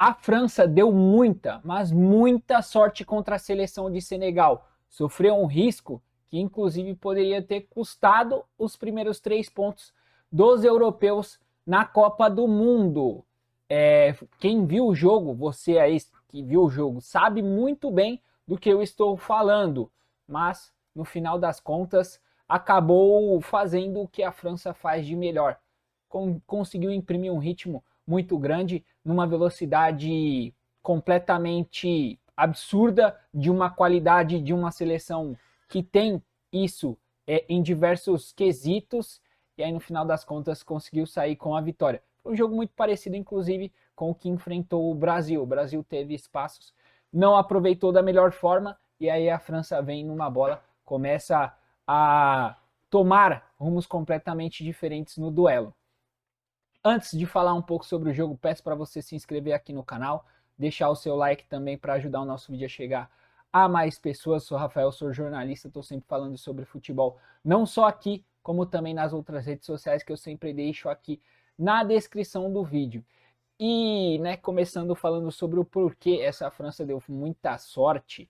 A França deu muita, mas muita sorte contra a seleção de Senegal. Sofreu um risco que inclusive poderia ter custado os primeiros 3 pontos dos europeus na Copa do Mundo. Quem viu o jogo, você aí que viu o jogo, sabe muito bem do que eu estou falando, mas no final das contas acabou fazendo o que a França faz de melhor. Conseguiu imprimir um ritmo muito grande, numa velocidade completamente absurda, de uma qualidade de uma seleção que tem isso em diversos quesitos, e aí no final das contas conseguiu sair com a vitória. Foi um jogo muito parecido, inclusive, com o que enfrentou o Brasil. O Brasil teve espaços, não aproveitou da melhor forma, e aí a França vem numa bola, começa a tomar rumos completamente diferentes no duelo. Antes de falar um pouco sobre o jogo, peço para você se inscrever aqui no canal, deixar o seu like também para ajudar o nosso vídeo a chegar a mais pessoas. Sou Rafael, sou jornalista, estou sempre falando sobre futebol, não só aqui, como também nas outras redes sociais que eu sempre deixo aqui na descrição do vídeo. E, né, começando falando sobre o porquê essa França deu muita sorte,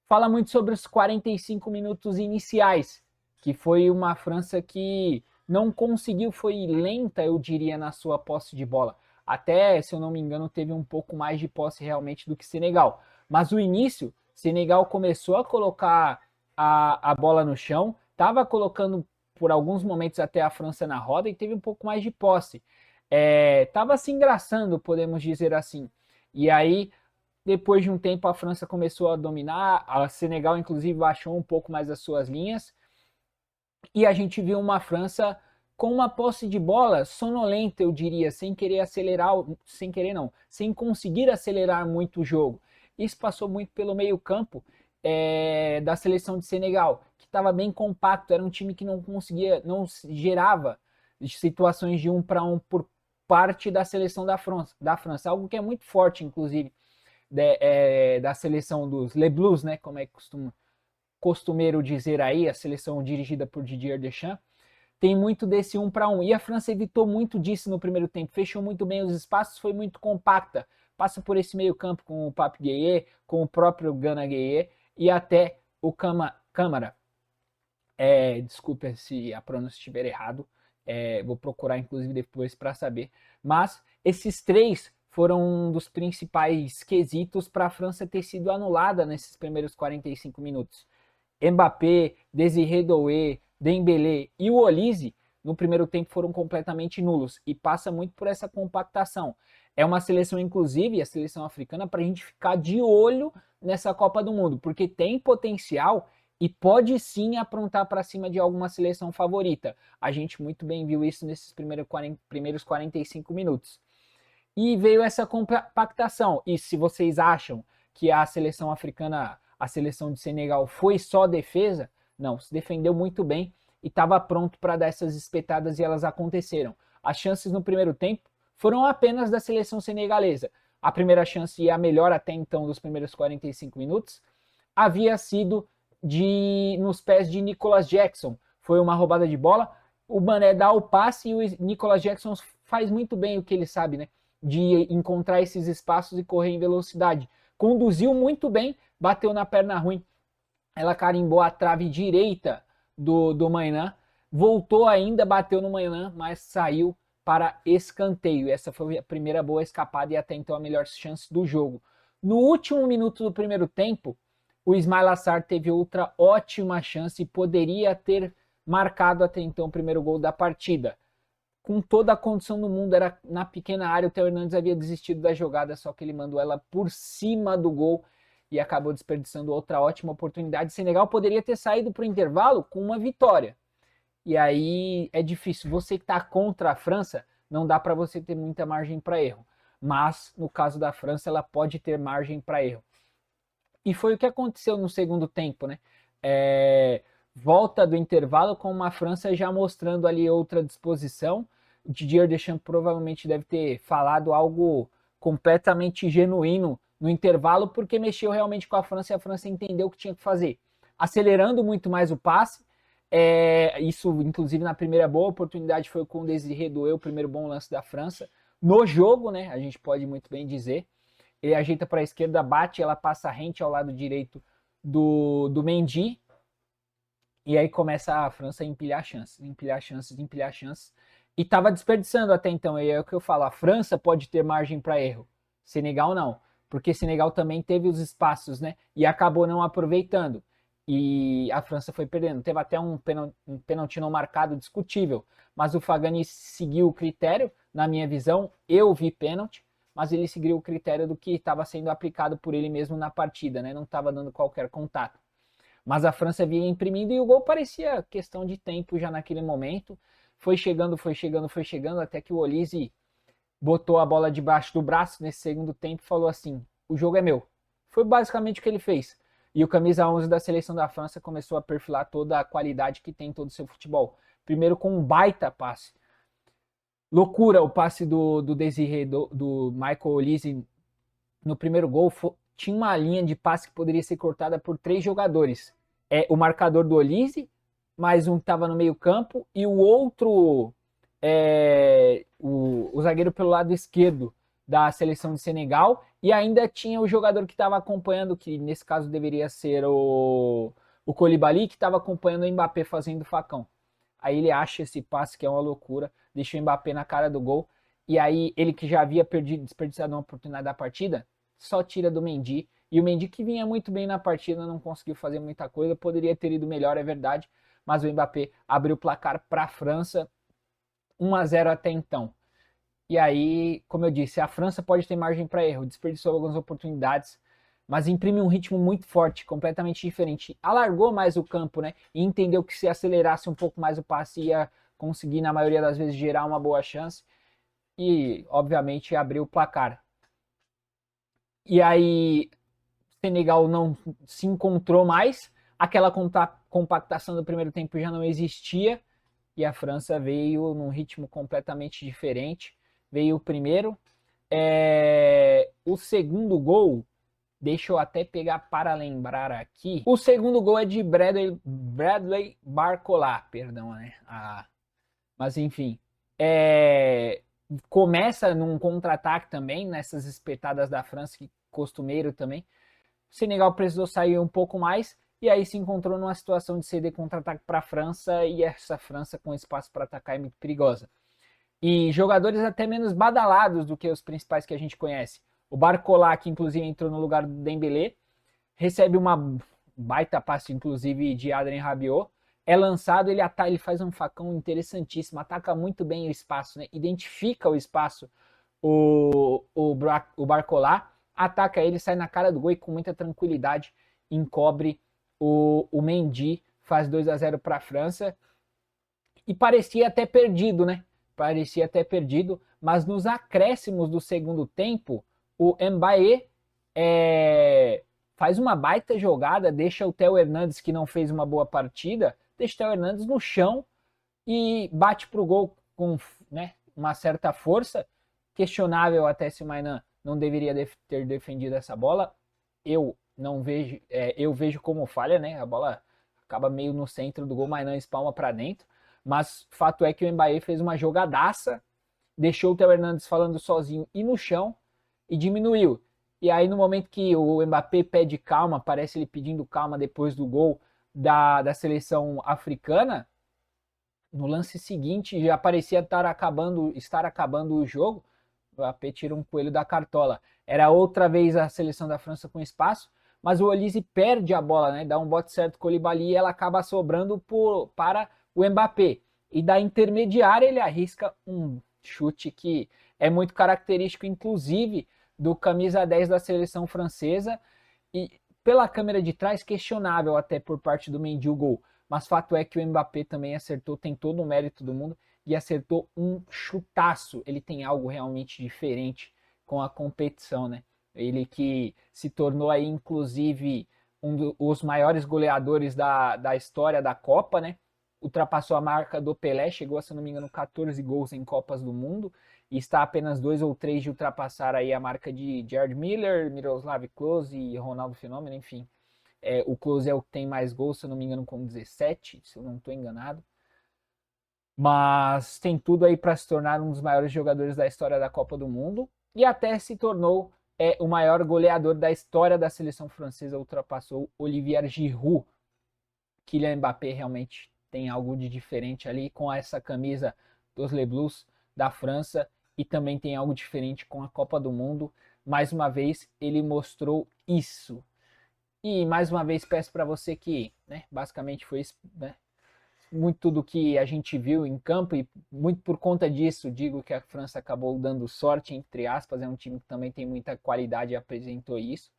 fala muito sobre os 45 minutos iniciais, que foi uma França que não conseguiu, foi lenta, eu diria, na sua posse de bola. Até, se eu não me engano, teve um pouco mais de posse realmente do que Senegal. Mas o início, Senegal começou a colocar a bola no chão, estava colocando por alguns momentos até a França na roda e teve um pouco mais de posse. Estava se engraçando, podemos dizer assim. E aí depois de um tempo a França começou a dominar, a Senegal inclusive baixou um pouco mais as suas linhas, e a gente viu uma França com uma posse de bola sonolenta, eu diria, sem querer acelerar, sem querer não, sem conseguir acelerar muito o jogo. Isso passou muito pelo meio campo da seleção de Senegal, que estava bem compacto, era um time que não conseguia, não gerava situações de 1 para 1 por parte da seleção da França, algo que é muito forte, inclusive, da seleção dos Les Blues, né, como é costumeiro dizer aí, a seleção dirigida por Didier Deschamps, tem muito desse 1 para 1. E a França evitou muito disso no primeiro tempo, fechou muito bem os espaços, foi muito compacta, passa por esse meio campo com o Pape Gueye, com o próprio Gana Gueye e até o Câmara. Desculpa se a pronúncia estiver errado, vou procurar inclusive depois para saber. Mas esses três foram um dos principais quesitos para a França ter sido anulada nesses primeiros 45 minutos. Mbappé, Désiré Doué, Dembélé e o Olise no primeiro tempo foram completamente nulos e passa muito por essa compactação. É uma seleção, inclusive, a seleção africana, para a gente ficar de olho nessa Copa do Mundo, porque tem potencial e pode sim aprontar para cima de alguma seleção favorita. A gente muito bem viu isso nesses primeiros 45 minutos. E veio essa compactação. E se vocês acham que a seleção africana, a seleção de Senegal, foi só defesa, não, se defendeu muito bem e estava pronto para dar essas espetadas e elas aconteceram. As chances no primeiro tempo foram apenas da seleção senegalesa. A primeira chance e a melhor até então dos primeiros 45 minutos havia sido nos pés de Nicolas Jackson. Foi uma roubada de bola, o Mané dá o passe e o Nicolas Jackson faz muito bem o que ele sabe, né? De encontrar esses espaços e correr em velocidade. Conduziu muito bem, bateu na perna ruim, ela carimbou a trave direita do Mainan, voltou ainda, bateu no Mainan, mas saiu para escanteio. Essa foi a primeira boa escapada e até então a melhor chance do jogo. No último minuto do primeiro tempo, o Ismail Assar teve outra ótima chance e poderia ter marcado até então o primeiro gol da partida. Com toda a condição do mundo, era na pequena área, o Theo Hernandes havia desistido da jogada, só que ele mandou ela por cima do gol e acabou desperdiçando outra ótima oportunidade. Senegal poderia ter saído para o intervalo com uma vitória. E aí é difícil. Você que está contra a França, não dá para você ter muita margem para erro. Mas, no caso da França, ela pode ter margem para erro. E foi o que aconteceu no segundo tempo, né? Volta do intervalo com uma França já mostrando ali outra disposição. O Didier Deschamps provavelmente deve ter falado algo completamente genuíno no intervalo, porque mexeu realmente com a França e a França entendeu o que tinha que fazer. Acelerando muito mais o passe, isso inclusive na primeira boa oportunidade foi com o Désiré Doué, o primeiro bom lance da França, no jogo, né, a gente pode muito bem dizer. ele ajeita para a esquerda, bate, ela passa rente ao lado direito do Mendy, e aí começa a França a empilhar chances, empilhar chances, empilhar chances, e estava desperdiçando até então, e é o que eu falo, a França pode ter margem para erro, Senegal não, porque Senegal também teve os espaços, né, e acabou não aproveitando, e a França foi perdendo, teve até um pênalti não marcado discutível, mas o Fagani seguiu o critério, na minha visão, eu vi pênalti, mas ele seguiu o critério do que estava sendo aplicado por ele mesmo na partida, né, não estava dando qualquer contato. Mas a França vinha imprimindo e o gol parecia questão de tempo já naquele momento. Foi chegando, foi chegando, foi chegando, até que o Olise botou a bola debaixo do braço nesse segundo tempo e falou assim: o jogo é meu. Foi basicamente o que ele fez. E o camisa 11 da seleção da França começou a perfilar toda a qualidade que tem em todo o seu futebol. Primeiro com um baita passe. Loucura o passe do Desiré, do Michael Olise no primeiro gol. Tinha uma linha de passe que poderia ser cortada por 3 jogadores. O marcador do Olise, mais um que estava no meio campo, e o outro, o zagueiro pelo lado esquerdo da seleção de Senegal, e ainda tinha o jogador que estava acompanhando, que nesse caso deveria ser o Koulibaly, que estava acompanhando o Mbappé fazendo facão. Aí ele acha esse passe que é uma loucura, deixa o Mbappé na cara do gol, e aí ele que já havia desperdiçado uma oportunidade da partida, só tira do Mendy, e o Mendy que vinha muito bem na partida, não conseguiu fazer muita coisa, poderia ter ido melhor, é verdade, mas o Mbappé abriu o placar para a França, 1-0 até então. E aí, como eu disse, a França pode ter margem para erro, desperdiçou algumas oportunidades, mas imprime um ritmo muito forte, completamente diferente. Alargou mais o campo, né? E entendeu que se acelerasse um pouco mais o passe ia conseguir, na maioria das vezes, gerar uma boa chance. E, obviamente, abriu o placar. E aí, Senegal não se encontrou mais, aquela compactação do primeiro tempo já não existia, e a França veio num ritmo completamente diferente. Veio o primeiro. O segundo gol, deixa eu até pegar para lembrar aqui. O segundo gol é de Bradley Barcola, perdão, né? Mas enfim. Começa num contra-ataque também, nessas espetadas da França, que costumeiro também. O Senegal precisou sair um pouco mais e aí se encontrou numa situação de ceder contra-ataque para a França, e essa França com espaço para atacar é muito perigosa. E jogadores até menos badalados do que os principais que a gente conhece. O Barcola, que inclusive entrou no lugar do Dembélé, recebe uma baita passe, inclusive, de Adrien Rabiot. É lançado, ele faz um facão interessantíssimo, ataca muito bem o espaço, né? Identifica o espaço, o Barcola, ataca ele, sai na cara do gol e com muita tranquilidade encobre o Mendy, faz 2-0 para a França. E parecia até perdido, né? Parecia até perdido, mas nos acréscimos do segundo tempo, o Mbappé faz uma baita jogada, deixa o Theo Hernandes, que não fez uma boa partida, deixa o Theo Hernandes no chão e bate pro gol com, né, uma certa força. Questionável até se o Mainan não deveria ter defendido essa bola. Eu não vejo, eu vejo como falha, né? A bola acaba meio no centro do gol, Mainan espalma para dentro. Mas fato é que o Mbappé fez uma jogadaça, deixou o Theo Hernandes falando sozinho e no chão e diminuiu. E aí no momento que o Mbappé pede calma, parece ele pedindo calma depois do gol da seleção africana, no lance seguinte já parecia estar acabando o jogo, o Mbappé tira um coelho da cartola. Era outra vez a seleção da França com espaço, mas o Olise perde a bola, né? Dá um bote certo com o Koulibaly e ela acaba sobrando para o Mbappé. E da intermediária ele arrisca um chute que é muito característico, inclusive, do camisa 10 da seleção francesa. E pela câmera de trás, questionável até por parte do Mendy o gol. Mas fato é que o Mbappé também acertou, tem todo o mérito do mundo e acertou um chutaço. Ele tem algo realmente diferente com a competição, né? Ele que se tornou aí, inclusive, um dos maiores goleadores da história da Copa, né? Ultrapassou a marca do Pelé, chegou a, se não me engano, 14 gols em Copas do Mundo e está a apenas 2 ou 3 de ultrapassar aí a marca de Gerd Müller, Miroslav Klose e Ronaldo Fenômeno, enfim. O Klose é o que tem mais gols, se eu não me engano, com 17, se eu não estou enganado. Mas tem tudo aí para se tornar um dos maiores jogadores da história da Copa do Mundo e até se tornou é o maior goleador da história da seleção francesa, ultrapassou Olivier Giroud. Kylian Mbappé realmente tem algo de diferente ali com essa camisa dos Les Bleus da França e também tem algo diferente com a Copa do Mundo. Mais uma vez ele mostrou isso. E mais uma vez peço para você que, né, basicamente foi isso, né, muito do que a gente viu em campo e muito por conta disso digo que a França acabou dando sorte, entre aspas, é um time que também tem muita qualidade e apresentou isso.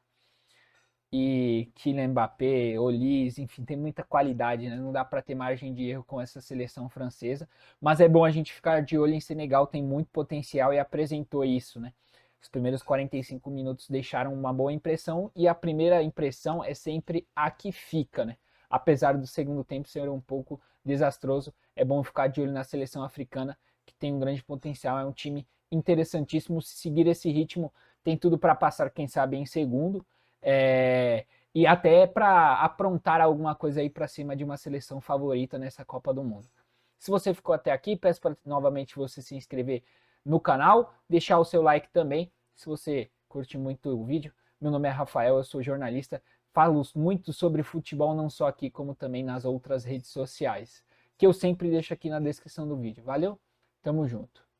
E Kylian Mbappé, Olise, enfim, tem muita qualidade, né? Não dá para ter margem de erro com essa seleção francesa, mas é bom a gente ficar de olho em Senegal, tem muito potencial e apresentou isso, né? Os primeiros 45 minutos deixaram uma boa impressão e a primeira impressão é sempre a que fica, né? Apesar do segundo tempo ser um pouco desastroso, é bom ficar de olho na seleção africana, que tem um grande potencial, é um time interessantíssimo. Se seguir esse ritmo, tem tudo para passar, quem sabe, em segundo. E até para aprontar alguma coisa aí para cima de uma seleção favorita nessa Copa do Mundo. Se você ficou até aqui, peço para novamente você se inscrever no canal, deixar o seu like também, se você curte muito o vídeo. Meu nome é Rafael, eu sou jornalista, falo muito sobre futebol, não só aqui, como também nas outras redes sociais, que eu sempre deixo aqui na descrição do vídeo. Valeu? Tamo junto!